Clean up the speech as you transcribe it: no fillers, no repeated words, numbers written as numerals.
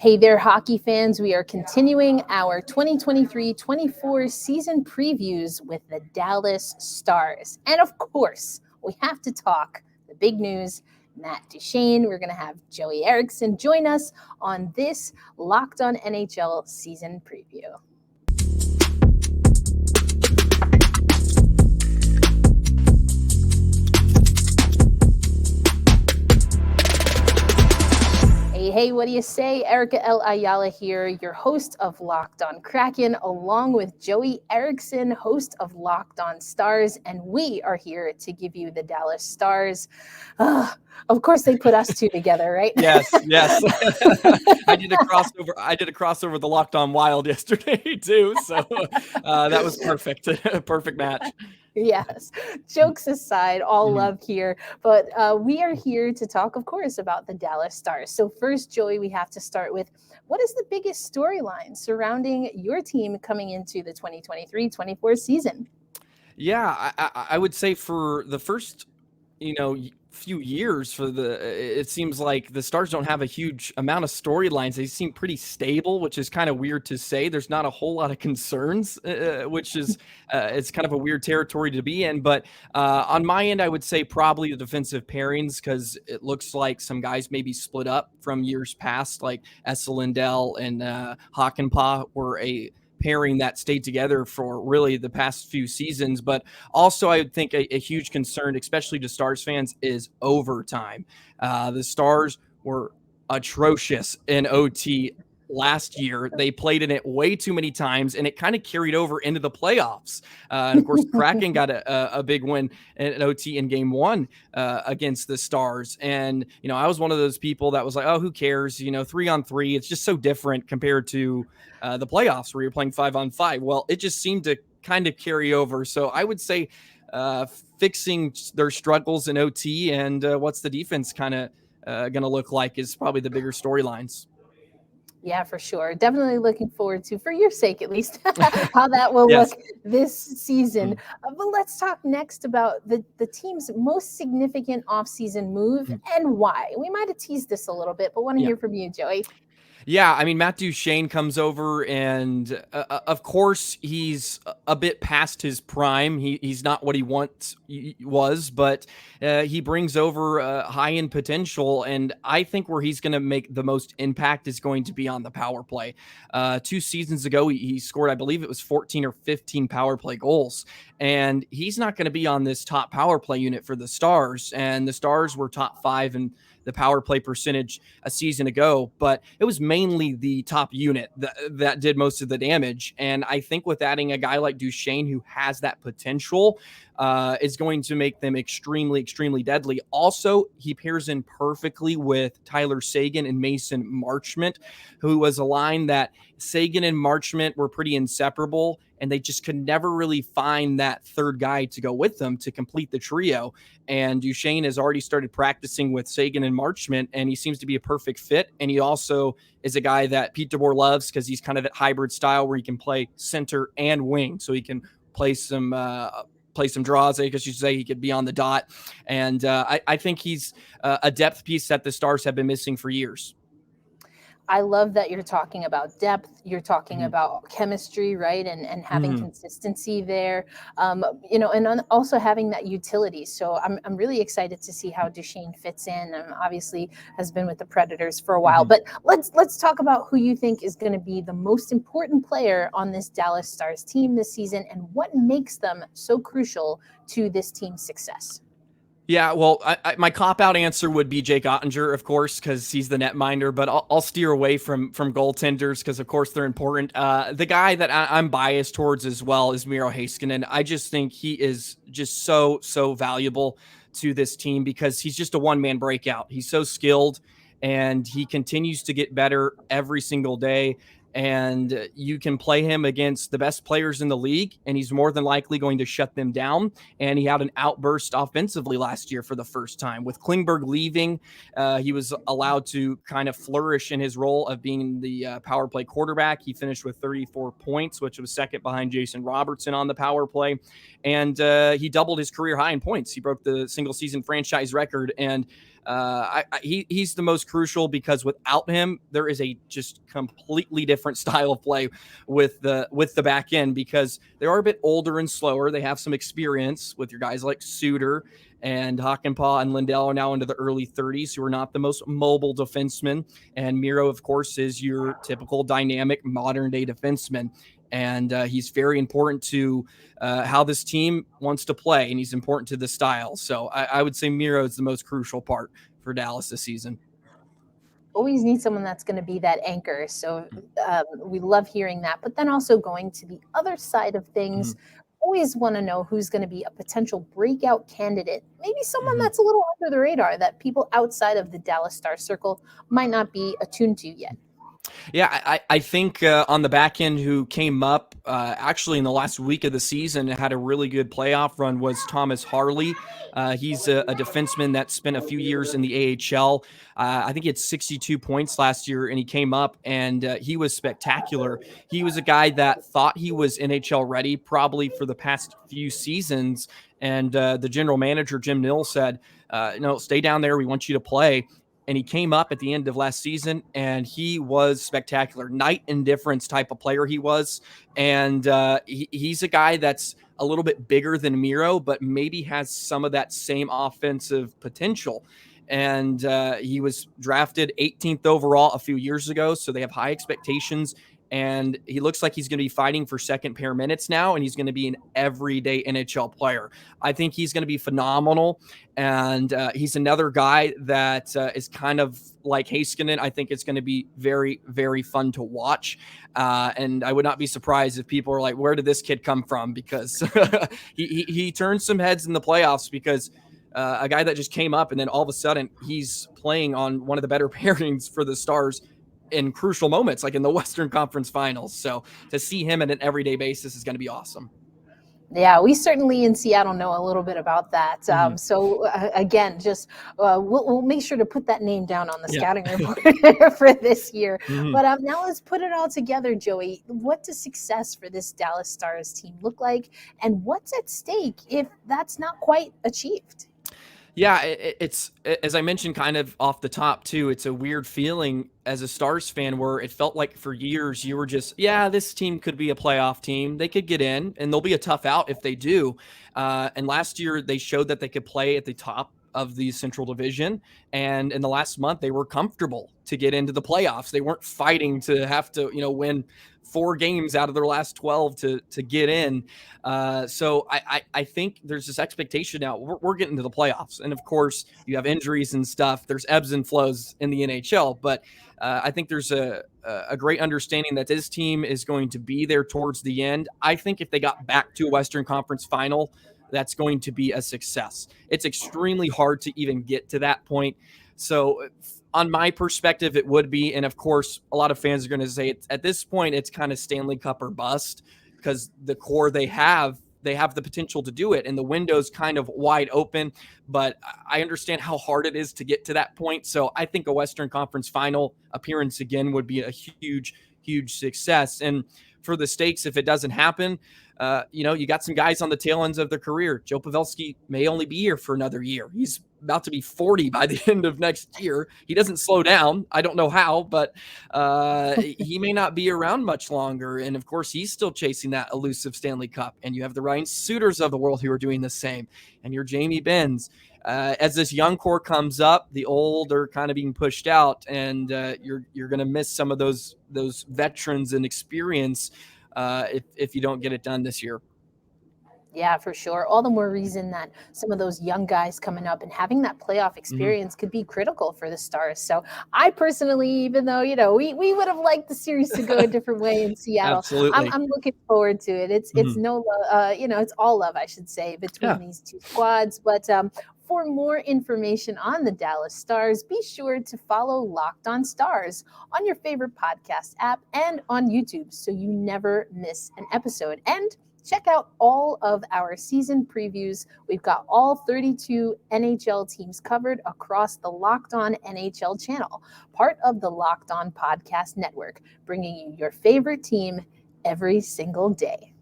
Hey there, hockey fans. We are continuing our 2023-24 season previews with the Dallas Stars. And of course, we have to talk the big news, Matt Duchene. We're going to have Joey Erickson join us on this Locked On NHL season preview. Hey, what do you say? Erica L. Ayala here, your host of Locked On Kraken, along with Joey Erickson, host of Locked On Stars, and we are here to give you the Dallas Stars. Of course, they put us two together, right? Yes. I did a crossover with the Locked On Wild yesterday too, so that was perfect. Perfect match. Yes. Jokes aside, all love here. But we are here to talk, of course, about the Dallas Stars. So first, Joey, we have to start with, what is the biggest storyline surrounding your team coming into the 2023-24 season? Yeah, I would say for the first, few years it seems like the Stars don't have a huge amount of storylines. They seem pretty stable, which is kind of weird to say. There's not a whole lot of concerns, which is it's kind of a weird territory to be in. But on my end, I would say probably the defensive pairings, because it looks like some guys maybe split up from years past, like Esa Lindell and Hakanpää were a pairing that stayed together for really the past few seasons. But also I would think a huge concern, especially to Stars fans, is overtime. The Stars were atrocious in OT last year. They played in it way too many times, and it kind of carried over into the playoffs. And of course, Kraken got a big win in OT in game one against the Stars. And, I was one of those people that was like, oh, who cares? 3-on-3, it's just so different compared to the playoffs where you're playing 5-on-5. Well, it just seemed to kind of carry over. So I would say fixing their struggles in OT and what's the defense kind of going to look like is probably the bigger storylines. Yeah, for sure. Definitely looking forward to, for your sake at least, how that will Yes. look this season. But let's talk next about the team's most significant offseason move and why. We might have teased this a little bit, but want to hear from you, Joey. Yeah, I mean, Matt Duchene comes over, and of course, he's a bit past his prime. He's not what he once was, but he brings over high-end potential, and I think where he's going to make the most impact is going to be on the power play. 2 seasons ago, he scored, I believe it was 14 or 15 power play goals, and he's not going to be on this top power play unit for the Stars, and the Stars were top 5 in the power play percentage a season ago, but it was mainly the top unit that did most of the damage. And I think with adding a guy like Duchene, who has that potential, is going to make them extremely, extremely deadly. Also, he pairs in perfectly with Tyler Seguin and Mason Marchment, who was a line that Seguin and Marchment were pretty inseparable, and they just could never really find that third guy to go with them to complete the trio. And Duchene has already started practicing with Seguin and Marchment, and he seems to be a perfect fit. And he also is a guy that Pete DeBoer loves because he's kind of that hybrid style where he can play center and wing, so he can play some draws, I guess you should say. He could be on the dot. And I think he's a depth piece that the Stars have been missing for years. I love that you're talking about depth. You're talking about chemistry, right? And having consistency there, and also having that utility. So I'm really excited to see how Duchene fits in. Obviously has been with the Predators for a while, but let's talk about who you think is going to be the most important player on this Dallas Stars team this season and what makes them so crucial to this team's success. Yeah, well, my cop-out answer would be Jake Ottinger, of course, because he's the netminder, but I'll steer away from goaltenders because, of course, they're important. The guy that I'm biased towards as well is Miro Heiskanen. I just think he is just so valuable to this team because he's just a one-man breakout. He's so skilled, and he continues to get better every single day. And you can play him against the best players in the league, and he's more than likely going to shut them down. And he had an outburst offensively last year for the first time. With Klingberg leaving, he was allowed to kind of flourish in his role of being the power play quarterback. He finished with 34 points, which was second behind Jason Robertson on the power play. And he doubled his career high in points. He broke the single-season franchise record. And He's the most crucial because without him, there is a just completely different style of play with the back end because they are a bit older and slower. They have some experience with your guys like Suter and Hockenpah and Lindell are now into the early 30s, who are not the most mobile defensemen. And Miro, of course, is your typical dynamic modern day defenseman. And he's very important to how this team wants to play, and he's important to the style. So I would say Miro is the most crucial part for Dallas this season. Always need someone that's going to be that anchor. So we love hearing that. But then also going to the other side of things, always want to know who's going to be a potential breakout candidate. Maybe someone that's a little under the radar that people outside of the Dallas Star circle might not be attuned to yet. Yeah, I think on the back end, who came up actually in the last week of the season and had a really good playoff run was Thomas Harley. He's a defenseman that spent a few years in the AHL. I think he had 62 points last year, and he came up and he was spectacular. He was a guy that thought he was NHL ready probably for the past few seasons. And the general manager, Jim Nill, said, no, stay down there. We want you to play. And he came up at the end of last season, and he was spectacular. Night and difference type of player he was. And he's a guy that's a little bit bigger than Miro, but maybe has some of that same offensive potential. And he was drafted 18th overall a few years ago, so they have high expectations. And he looks like he's going to be fighting for second pair minutes now, and he's going to be an everyday NHL player. I think he's going to be phenomenal, and he's another guy that is kind of like Heiskanen. I think it's going to be very, very fun to watch, and I would not be surprised if people are like, where did this kid come from? Because he turned some heads in the playoffs because a guy that just came up, and then all of a sudden he's playing on one of the better pairings for the Stars in crucial moments, like in the Western Conference Finals. So to see him on an everyday basis is going to be awesome. Yeah, we certainly in Seattle know a little bit about that. So again, just we'll make sure to put that name down on the scouting report for this year. But now let's put it all together, Joey. What does success for this Dallas Stars team look like, and what's at stake if that's not quite achieved? Yeah, it's as I mentioned kind of off the top too, it's a weird feeling as a Stars fan where it felt like for years you were just, yeah, this team could be a playoff team. They could get in and they'll be a tough out if they do. And last year they showed that they could play at the top of the Central Division. And in the last month, they were comfortable to get into the playoffs. They weren't fighting to have to, win 4 games out of their last 12 to get in. So I think there's this expectation now. We're getting to the playoffs. And of course, you have injuries and stuff. There's ebbs and flows in the NHL. But I think there's a great understanding that this team is going to be there towards the end. I think if they got back to a Western Conference final, that's going to be a success. It's extremely hard to even get to that point. So on my perspective, it would be. And of course, a lot of fans are going to say at this point, it's kind of Stanley Cup or bust because the core they have the potential to do it. And the window's kind of wide open. But I understand how hard it is to get to that point. So I think a Western Conference final appearance again would be a huge, huge success. And for the stakes, if it doesn't happen, you got some guys on the tail ends of their career. Joe Pavelski may only be here for another year. He's about to be 40 by the end of next year. He doesn't slow down. I don't know how, but he may not be around much longer. And of course, he's still chasing that elusive Stanley Cup. And you have the Ryan Suters of the world who are doing the same. And your Jamie Benns. As this young core comes up, the old are kind of being pushed out, and you're going to miss some of those veterans and experience if you don't get it done this year. Yeah, for sure. All the more reason that some of those young guys coming up and having that playoff experience could be critical for the Stars. So I personally, even though, we would have liked the series to go a different way in Seattle, Absolutely. I'm looking forward to it. It's no, it's all love, I should say, between these two squads. But for more information on the Dallas Stars, be sure to follow Locked On Stars on your favorite podcast app and on YouTube so you never miss an episode. And check out all of our season previews. We've got all 32 NHL teams covered across the Locked On NHL channel, part of the Locked On Podcast Network, bringing you your favorite team every single day.